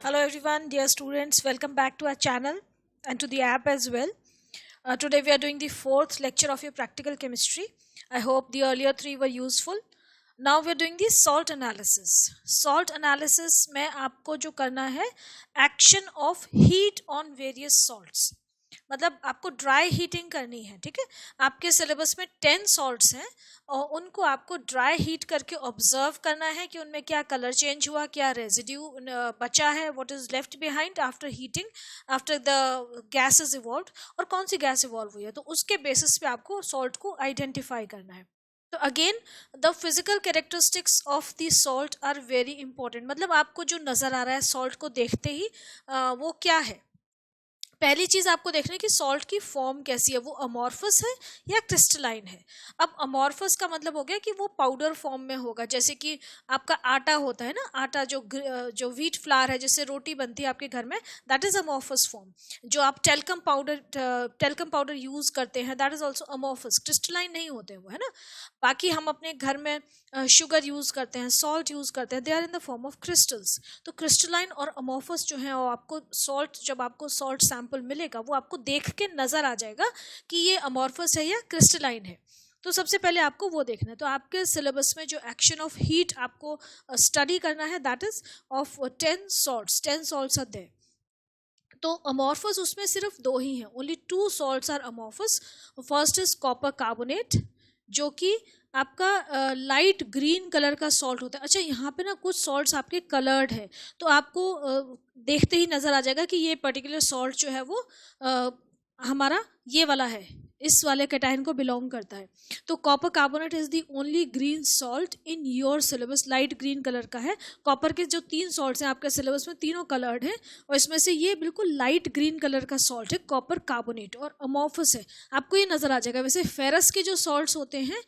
Hello everyone, dear students, welcome back to our channel and to the app as well. Today we are doing the fourth lecture of your practical chemistry. I hope the earlier three were useful. Now we are doing the salt analysis. Salt analysis में आपको जो करना है action of heat on various salts. मतलब आपको dry heating करनी है, ठीक है। आपके सिलेबस में 10 सॉल्ट्स हैं और उनको आपको ड्राई हीट करके ऑब्जर्व करना है कि उनमें क्या कलर चेंज हुआ, क्या रेजिड्यू बचा है, what is left behind after heating, after the gas is evolve, और कौन सी गैस इवॉल्व हुई है। तो उसके बेसिस पे आपको सॉल्ट को आइडेंटिफाई करना है। तो again the physical characteristics of the salt are very important. मतलब आपको जो नजर आ रहा है सॉल्ट को देखते ही वो क्या है। पहली चीज आपको देखना है कि सॉल्ट की फॉर्म कैसी है, वो अमॉर्फस है या क्रिस्टलाइन है। अब अमॉर्फस का मतलब हो गया कि वो पाउडर फॉर्म में होगा, जैसे कि आपका आटा होता है ना, आटा जो व्हीट फ्लावर है जिससे रोटी बनती है आपके घर में, दैट इज अमॉर्फस फॉर्म। जो आप टेल्कम पाउडर यूज करते हैं, that is also amorphous, crystalline नहीं होते वो, है ना। बाकी हम अपने घर में शुगर यूज करते हैं, सॉल्ट यूज करते हैं, they are in the form of crystals. तो क्रिस्टलाइन और अमॉर्फस जो है वो आपको सॉल्ट, जब आपको सॉल्ट सैंपल मिलेगा वो आपको देख के नजर आ जाएगा कि ये अमॉर्फस है या क्रिस्टलाइन है। तो सबसे पहले आपको वो देखना है। तो आपके सिलेबस में जो एक्शन ऑफ हीट आपको स्टडी करना है, that is of 10 salts are there. तो अमॉर्फस उसमें सिर्फ दो ही हैं, only 2 salts are amorphous. First is copper carbonate, जो कि आपका लाइट ग्रीन कलर का सॉल्ट होता है। अच्छा, यहाँ पे ना कुछ सॉल्ट्स आपके कलर्ड है, तो आपको देखते ही नजर आ जाएगा कि ये पर्टिकुलर सॉल्ट जो है वो हमारा ये वाला है, इस वाले कैटायन को बिलोंग करता है। तो copper carbonate is the only green salt in your syllabus, light green colour का है। कॉपर के जो 3 सॉल्ट्स हैं आपके सिलेबस में, तीनों कलर्ड हैं, और इसमें से ये बिल्कुल लाइट ग्रीन कलर का सॉल्ट है, कॉपर कार्बोनेट, और अमॉर्फस है। आपको ये नजर आ जाएगा। वैसे फेरस के जो सॉल्ट्स होते हैं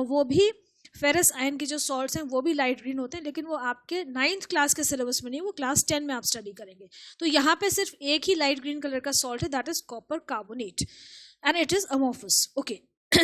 वो भी, फेरस आयन के जो सॉल्ट्स हैं वो भी लाइट ग्रीन होते हैं, लेकिन वो आपके 9th क्लास के सिलेबस में नहीं, वो क्लास 10 में आप स्टडी करेंगे। तो यहाँ पे सिर्फ एक ही लाइट ग्रीन कलर का सॉल्ट है, that is copper carbonate, and it is amorphous. Okay.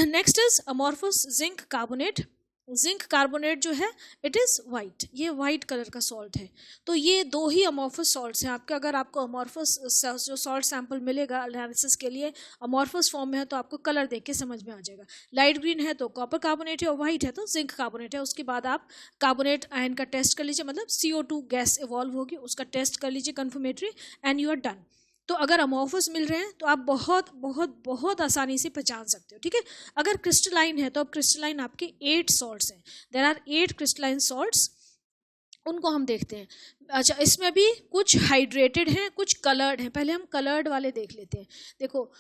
Next is amorphous zinc carbonate. Zinc carbonate जो है इट इज वाइट, ये वाइट कलर का सॉल्ट है। तो ये दो ही अमॉर्फस सॉल्ट्स हैं आपके। अगर आपको अमॉर्फस जो सॉल्ट सैंपल मिलेगा एनालिसिस के लिए अमॉर्फस फॉर्म में है, तो आपको कलर देख के समझ में आ जाएगा। लाइट ग्रीन है तो कॉपर कार्बोनेट है, और वाइट है तो जिंक कार्बोनेट है। उसके बाद आप कार्बोनेट आयन का टेस्ट कर लीजिए, मतलब CO2 गैस इवॉल्व होगी, उसका टेस्ट कर लीजिए confirmatory, and you are done. तो अगर अमॉर्फस मिल रहे हैं तो आप बहुत बहुत बहुत आसानी से पहचान सकते हो, ठीक है। अगर क्रिस्टलाइन है तो अब क्रिस्टलाइन आपके 8 सॉल्ट्स हैं, देयर आर 8 क्रिस्टलाइन सॉल्ट्स, उनको हम देखते हैं। अच्छा, इसमें भी कुछ हाइड्रेटेड हैं, कुछ कलर्ड हैं। पहले हम कलर्ड वाले देख लेते हैं। देखो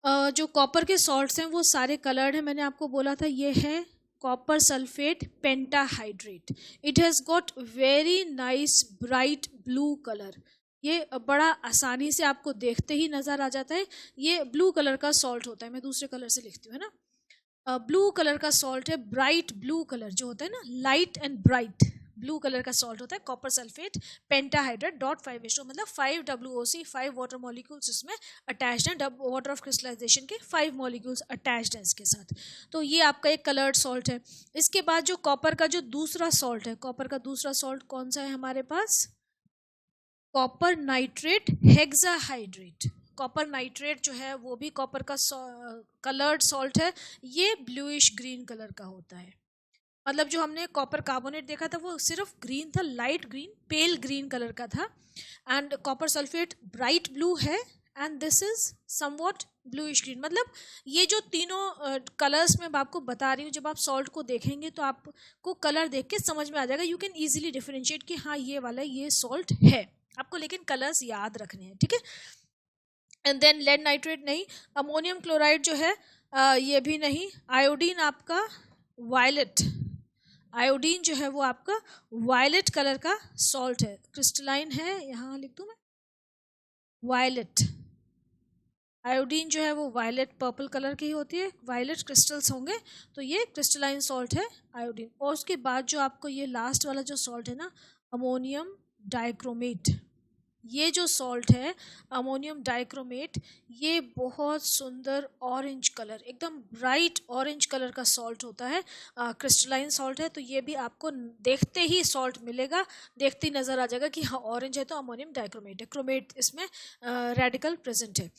जो कॉपर के सॉल्ट्स हैं वो सारे कलर्ड हैं। मैंने आपको बोला था ये है copper sulphate pentahydrate. It has got very nice bright blue colour. ये बड़ा आसानी से आपको देखते ही नजर आ जाता है। ये ब्लू कलर का सॉल्ट होता है, मैं दूसरे कलर से लिखती हूँ, है ना। ब्लू कलर का सॉल्ट है, ब्राइट ब्लू कलर जो होता है ना, light and bright blue colour का सॉल्ट होता है कॉपर सल्फेट पेंटाहाइड्रेट .5H2, मतलब 5 WOC, 5 वाटर मॉलिक्यूल्स इसमें अटैच्ड हैं, वाटर ऑफ क्रिस्टलाइजेशन के 5 मॉलिक्यूल्स अटैच्ड हैं इसके साथ। तो ये आपका एक कलर्ड सॉल्ट है। इसके बाद जो कॉपर का जो दूसरा सॉल्ट है, कॉपर का दूसरा सॉल्ट कौन सा है हमारे पास, copper nitrate hexahydrate. Copper nitrate जो है वो भी कॉपर का कलर्ड सॉल्ट है। ये ब्लूइश ग्रीन कलर का होता है। मतलब जो हमने कॉपर कार्बोनेट देखा था वो सिर्फ ग्रीन था, light green, pale green colour का था, and copper sulphate bright blue है, and this is somewhat bluish green. मतलब ये जो तीनों कलर्स मैं आपको बता रही हूँ, जब आप सॉल्ट को देखेंगे तो आपको कलर देख के समझ में आ जाएगा। यू कैन ईजिली डिफरेंशिएट कि हाँ ये वाला ये सॉल्ट है। आपको लेकिन कलर्स याद रखने हैं, ठीक है। एंड देन लेड नाइट्रेट नहीं, अमोनियम क्लोराइड जो है ये भी नहीं। आयोडीन आपका वायलेट, आयोडीन जो है वो आपका वायलेट कलर का सॉल्ट है, क्रिस्टलाइन है, यहाँ लिख दूँ मैं वायलेट। आयोडीन जो है वो वायलेट पर्पल कलर की होती है, वायलेट क्रिस्टल्स होंगे, तो ये क्रिस्टलाइन सॉल्ट है आयोडीन। और उसके बाद जो आपको ये लास्ट वाला जो सॉल्ट है ना, अमोनियम डाइक्रोमेट, ये जो सॉल्ट है अमोनियम डाइक्रोमेट, ये बहुत सुंदर ऑरेंज कलर, एकदम ब्राइट ऑरेंज कलर का सॉल्ट होता है, क्रिस्टलाइन सॉल्ट है। तो ये भी आपको देखते ही सॉल्ट मिलेगा, देखते ही नज़र आ जाएगा कि हाँ ऑरेंज है तो अमोनियम डाइक्रोमेट है, क्रोमेट इसमें रेडिकल प्रेजेंट है।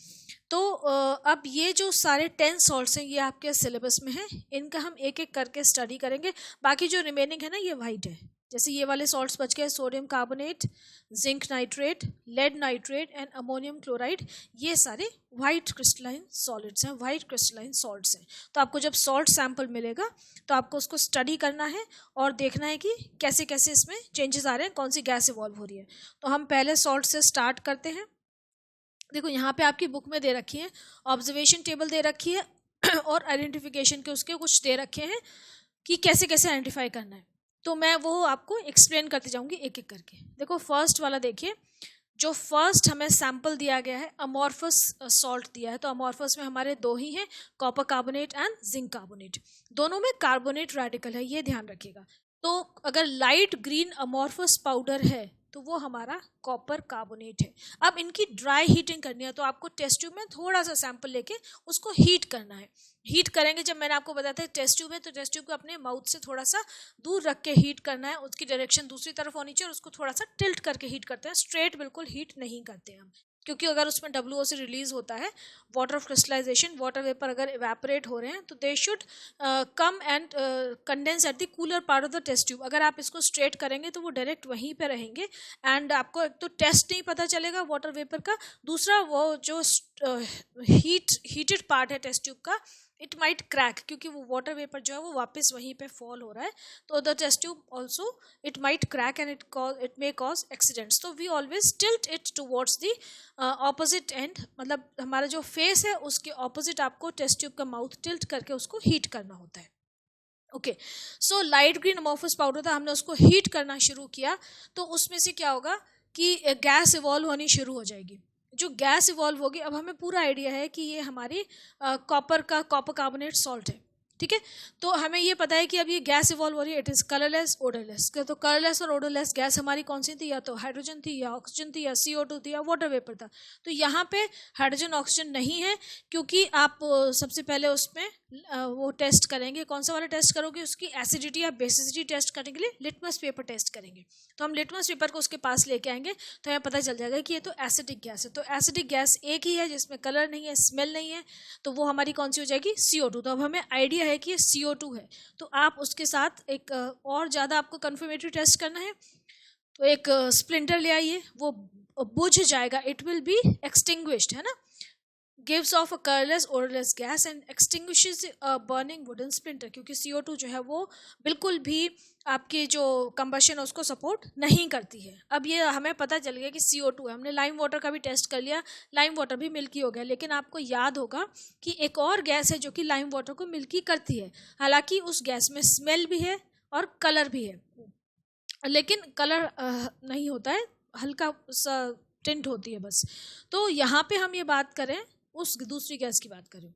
तो अब ये जो सारे 10 सॉल्ट्स हैं ये आपके सिलेबस में हैं, इनका हम एक एक करके स्टडी करेंगे। बाकी जो रिमेनिंग है ना ये वाइट है, जैसे ये वाले सॉल्ट्स बच गए, sodium carbonate, zinc nitrate, lead nitrate and ammonium chloride, ये सारे वाइट क्रिस्टलाइन सॉलिड्स हैं, वाइट क्रिस्टलाइन सॉल्ट्स हैं। तो आपको जब सॉल्ट सैंपल मिलेगा तो आपको उसको स्टडी करना है और देखना है कि कैसे कैसे इसमें चेंजेस आ रहे हैं, कौन सी गैस इवॉल्व हो रही है। तो हम पहले सॉल्ट से स्टार्ट करते हैं। देखो यहाँ पे आपकी बुक में दे रखी है, ऑब्जर्वेशन टेबल दे रखी है और आइडेंटिफिकेशन के उसके कुछ दे रखे हैं कि कैसे कैसे आइडेंटिफाई करना है। तो मैं वो आपको एक्सप्लेन करती जाऊंगी एक एक करके। देखो फर्स्ट वाला देखिए, जो फर्स्ट हमें सैंपल दिया गया है अमॉर्फस सॉल्ट दिया है। तो अमॉर्फस में हमारे दो ही हैं, copper carbonate and zinc carbonate, दोनों में कार्बोनेट रेडिकल है, ये ध्यान रखिएगा। तो अगर लाइट ग्रीन अमॉर्फस पाउडर है तो वो हमारा कॉपर कार्बोनेट है। अब इनकी ड्राई हीटिंग करनी है, तो आपको टेस्ट ट्यूब में थोड़ा सा सैंपल लेके उसको हीट करना है। हीट करेंगे, जब मैंने आपको बताया था टेस्ट ट्यूब है तो टेस्ट ट्यूब को अपने माउथ से थोड़ा सा दूर रख के हीट करना है, उसकी डायरेक्शन दूसरी तरफ होनी चाहिए और उसको थोड़ा सा टिल्ट करके हीट करते हैं, स्ट्रेट बिल्कुल हीट नहीं करते हम, क्योंकि अगर उसमें WO से रिलीज होता है water of crystallization, water vapour अगर इवेपोरेट हो रहे हैं तो they should come and condense at the cooler part of the test tube. अगर आप इसको स्ट्रेट करेंगे तो वो डायरेक्ट वहीं पे रहेंगे एंड आपको एक तो टेस्ट नहीं पता चलेगा वाटर वेपर का, दूसरा वो जो हीटेड पार्ट है टेस्ट ट्यूब का, इट माइट क्रैक, क्योंकि वो वाटर वेपर जो है वो वापस वहीं पे फॉल हो रहा है। तो the test tube also it might crack and it may cause accidents. तो we always tilt it towards the opposite end, मतलब हमारा जो फेस है उसके ऑपोजिट आपको टेस्ट ट्यूब का माउथ टिल्ट करके उसको हीट करना होता है। Okay, so light green amorphous powder था, हमने उसको हीट करना शुरू किया तो उसमें से क्या होगा कि गैस इवॉल्व होनी शुरू हो जाएगी। जो गैस इवॉल्व होगी, अब हमें पूरा आइडिया है कि ये हमारी कॉपर कार्बोनेट सॉल्ट है, ठीक है। तो हमें ये पता है कि अब ये गैस इवॉल्व हो रही है, इट इज कलरलेस ओडरलेस। तो कलरलेस और ओडरलेस गैस हमारी कौन सी थी, या तो हाइड्रोजन थी या ऑक्सीजन थी या CO2 थी या वाटर वेपर था। तो यहाँ पे हाइड्रोजन ऑक्सीजन नहीं है, क्योंकि आप सबसे पहले उसमें वो टेस्ट करेंगे, कौन सा वाला टेस्ट करोगे, उसकी एसिडिटी या बेसिसिटी टेस्ट करने के लिए लिटमस पेपर टेस्ट करेंगे। तो हम लिटमस पेपर को उसके पास लेके आएंगे तो हमें पता चल जाएगा कि ये तो एसिडिक गैस है। तो एसिडिक गैस एक ही है जिसमें कलर नहीं है, स्मेल नहीं है, तो वो हमारी कौन सी हो जाएगी, CO2। तो अब हमें आइडिया है कि ये CO2 है। तो आप उसके साथ एक और ज़्यादा आपको कन्फर्मेटरी टेस्ट करना है, तो एक स्प्लिंटर ले आइए, वो बुझ जाएगा, इट विल बी एक्सटिंग्विश्ड, है ना, gives off a colorless odorless gas and extinguishes a burning wooden splinter, क्योंकि CO2 जो है वो बिल्कुल भी आपकी जो कंबशन है उसको सपोर्ट नहीं करती है। अब ये हमें पता चल गया कि CO2 है, हमने लाइम वाटर का भी टेस्ट कर लिया, लाइम वाटर भी मिल्की हो गया, लेकिन आपको याद होगा कि एक और गैस है जो कि लाइम वाटर को मिल्की करती है, हालांकि उस गैस में स्मेल भी है और कलर भी है, लेकिन कलर नहीं होता है, हल्का सा टिंट होती है बस। तो यहाँ पे हम ये बात करें उस दूसरी गैस की बात करें,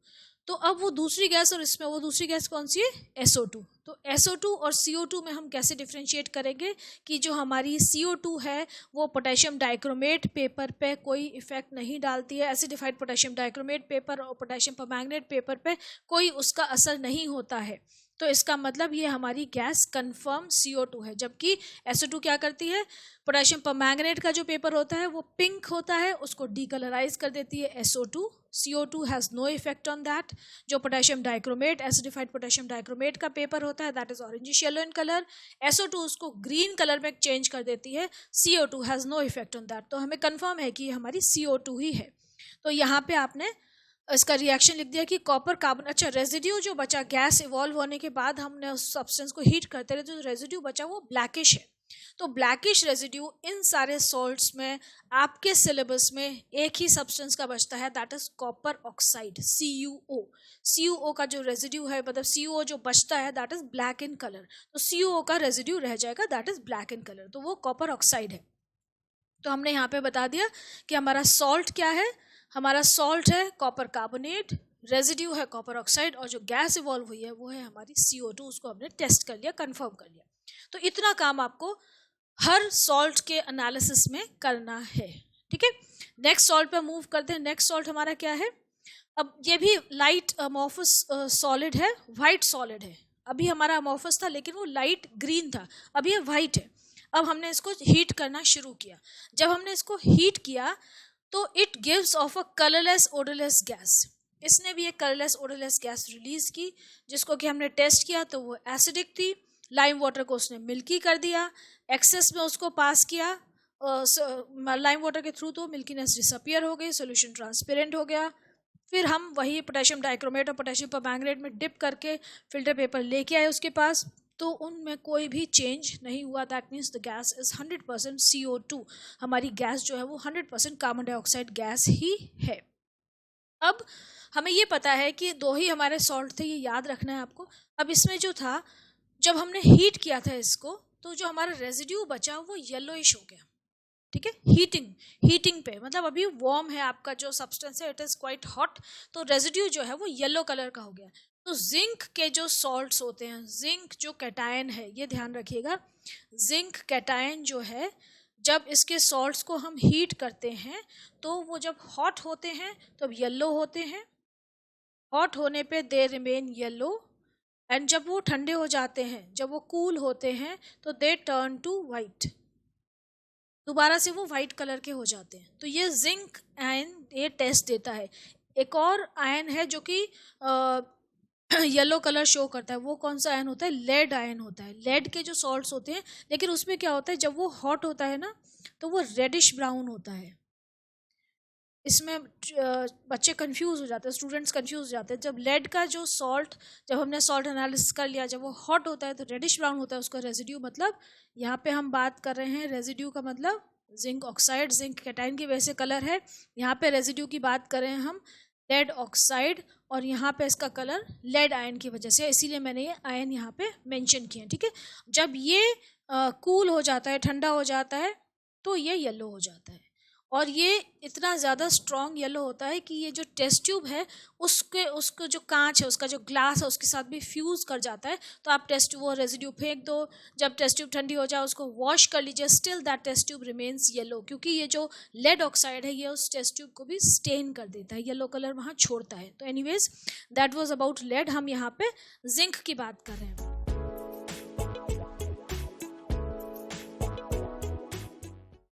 तो अब वो दूसरी गैस और इसमें वो दूसरी गैस कौन सी है, SO2। तो SO2 और CO2 में हम कैसे डिफ्रेंशिएट करेंगे कि जो हमारी CO2 है वो पोटेशियम डाइक्रोमेट पेपर पे कोई इफेक्ट नहीं डालती है, एसिडिफाइड पोटेशियम डाइक्रोमेट पेपर और पोटेशियम परमैंगनेट पेपर पे कोई उसका असर नहीं होता है। तो इसका मतलब ये हमारी गैस कंफर्म CO2 है, जबकि SO2 क्या करती है, पोटेशियम परमैंगनेट का जो पेपर होता है वो पिंक होता है, उसको डीकलराइज कर देती है SO2। CO2 has no effect on that. जो potassium dichromate, acidified potassium dichromate का पेपर होता है that is orangish yellow in colour, SO2 उसको ग्रीन कलर में चेंज कर देती है, CO2 has no effect on that. तो हमें कंफर्म है कि ये हमारी CO2 ही है। तो यहाँ पे आपने इसका रिएक्शन लिख दिया कि कॉपर कार्बन, अच्छा रेजिड्यू जो बचा गैस इवॉल्व होने के बाद हमने उस सब्सटेंस को हीट करते रहे, तो रेजिड्यू बचा वो ब्लैकिश है। तो ब्लैकिश रेजिड्यू इन सारे सॉल्ट्स में आपके सिलेबस में एक ही सब्सटेंस का बचता है, that is copper oxide, CuO का जो रेजिड्यू है, मतलब CuO जो बचता है that is black in colour. तो CuO का रेजिड्यू रह जाएगा that is black in colour, तो वो कॉपर ऑक्साइड है। तो हमने यहाँ पे बता दिया कि हमारा सॉल्ट क्या है, हमारा सॉल्ट है कॉपर कार्बोनेट, रेजिड्यू है कॉपर ऑक्साइड, और जो गैस इवॉल्व हुई है वो है हमारी CO2। उसको हमने टेस्ट कर लिया, कंफर्म कर लिया। तो इतना काम आपको हर सॉल्ट के एनालिसिस में करना है, ठीक है, नेक्स्ट सॉल्ट पे मूव करते हैं। नेक्स्ट सॉल्ट हमारा क्या है? अब ये भी लाइट अमोर्फस सॉलिड है, वाइट सॉलिड है। अभी हमारा अमोर्फस था लेकिन वो लाइट ग्रीन था, अभी ये वाइट है। अब हमने इसको हीट करना शुरू किया। जब हमने इसको हीट किया तो it gives of a colourless odourless gas. इसने भी एक कलरलेस ओडरलेस गैस रिलीज की, जिसको कि हमने टेस्ट किया तो वो एसिडिक थी। लाइम वाटर को उसने मिल्की कर दिया, एक्सेस में उसको पास किया लाइम वाटर के थ्रू, तो मिल्कीनेस डिसअपियर हो गई, सोल्यूशन ट्रांसपेरेंट हो गया। फिर हम वही पोटेशियम डाइक्रोमेट और पोटेशियम परमैंगनेट में डिप करके फिल्टर पेपर लेके आए उसके पास, तो उनमें कोई भी चेंज नहीं हुआ। That means the gas is 100% CO2। हमारी गैस जो है वो 100% कार्बन डाइऑक्साइड गैस ही है। अब हमें ये पता है कि दो ही हमारे सॉल्ट थे, ये याद रखना है आपको। अब इसमें जो था, जब हमने हीट किया था इसको, तो जो हमारा रेजिड्यू बचा वो येलोइश हो गया। ठीक है, हीटिंग पे मतलब अभी वार्म है आपका जो सब्सटेंस है, इट इज क्वाइट हॉट, तो रेजिड्यू जो है वो येलो कलर का हो गया। तो जिंक के जो सॉल्ट्स होते हैं, जिंक जो कैटायन है, ये ध्यान रखिएगा, जिंक कैटायन जो है, जब इसके सॉल्ट्स को हम हीट करते हैं तो वो जब हॉट होते हैं तो येलो होते हैं, हॉट होने पे दे रिमेन येलो, एंड जब वो ठंडे हो जाते हैं, जब वो कूल होते हैं तो दे टर्न टू वाइट, दोबारा से वो वाइट कलर के हो जाते हैं। तो ये जिंक आयन ये टेस्ट देता है। एक और आयन है जो कि येलो कलर शो करता है, वो कौन सा आयन होता है? लेड आयन होता है। लेड के जो सॉल्ट्स होते हैं, लेकिन उसमें क्या होता है, जब वो हॉट होता है ना तो वो रेडिश ब्राउन होता है। इसमें बच्चे कंफ्यूज हो जाते हैं, स्टूडेंट्स कंफ्यूज हो जाते हैं। जब लेड का जो सॉल्ट, जब हमने सॉल्ट एनालिसिस कर लिया, जब वो हॉट होता है तो रेडिश ब्राउन होता है उसका रेजिड्यू। मतलब यहाँ पे हम बात कर रहे हैं रेजिड्यू का मतलब जिंक ऑक्साइड, जिंक कैटायन की वजह से कलर है। यहाँ पे रेजिड्यू की बात कर रहे हैं हम लेड ऑक्साइड, और यहाँ पे इसका कलर लेड आयन की वजह से, इसीलिए मैंने ये आयन यहाँ पे मेंशन किया। ठीक है, जब ये कूल हो जाता है, ठंडा हो जाता है, तो ये येलो हो जाता है। और ये इतना ज़्यादा स्ट्रॉन्ग येलो होता है कि ये जो टेस्ट ट्यूब है उसको जो कांच है, उसका जो ग्लास है, उसके साथ भी फ्यूज़ कर जाता है। तो आप टेस्ट वो रेजिड्यू फेंक दो, जब टेस्ट ट्यूब ठंडी हो जाए उसको वॉश कर लीजिए, still that test tube remains yellow, क्योंकि ये जो लेड ऑक्साइड है ये उस टेस्ट ट्यूब को भी स्टेन कर देता है, येलो कलर वहाँ छोड़ता है। तो anyways that was about lead. हम यहाँ पे जिंक की बात कर रहे हैं।